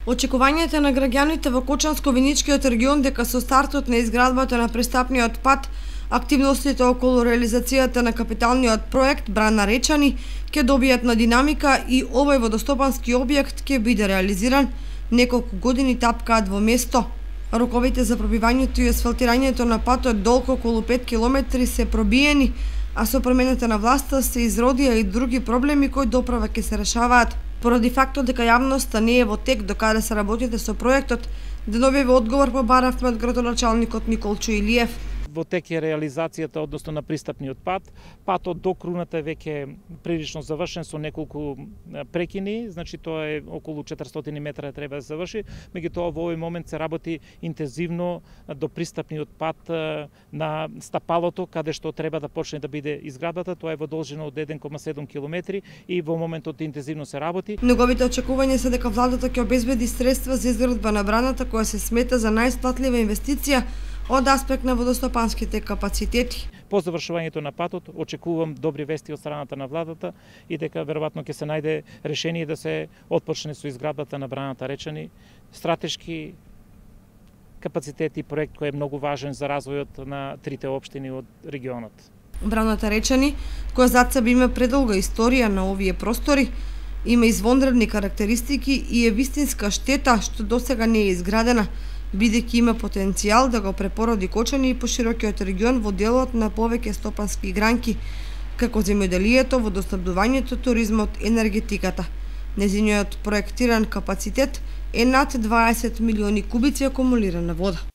Очекувањата на граѓаните во Кочанско-Виничкиот регион дека со стартот на изградбата на пристапниот пат, активностите околу реализацијата на капиталниот проект Брана Речани ќе добијат на динамика и овој водостопански објект ќе биде реализиран неколку години тапкаат во место. Роковите за пробивањето и асфалтирањето на патот долг околу 5 километри се пробиени, а со промената на власта се изродија и други проблеми кои доправа ќе се решаваат. Поради фактот дека јавноста не е во тек докаде се работите со проектот, деновиве одговор побаравме од градоначалникот Николчо Илиев. Во тек е реализацијата односно на пристапниот пат. Патот до круната е веќе прилично завршен со неколку прекини, значи тоа е околу 400 метра треба да заврши, меѓутоа во овој момент се работи интензивно до пристапниот пат на стапалото каде што треба да почне да биде изградбата, тоа е во должина од 1,7 километри и во моментот интензивно се работи. Неговите очекувања се дека владата ќе обезбеди средства за изградба на браната која се смета за најисплатлива инвестиција од аспект на водостопанските капацитети. По завршувањето на патот очекувам добри вести од страната на владата и дека веројатно ќе се најде решение да се отпочне со изградбата на браната Речани, стратешки капацитет и проект кој е многу важен за развојот на трите општини од регионот. Браната Речани, која зад себе има предолга историја на овие простори, има извонредни карактеристики и е вистинска штета што досега не е изградена, бидејќи има потенцијал да го препороди Кочани и поширокиот регион во делот на повеќе стопански гранки, како земјоделието, водоснабдувањето, туризмот, енергетиката. Нејзиниот проектиран капацитет е над 20 милиони кубици акумулирана вода.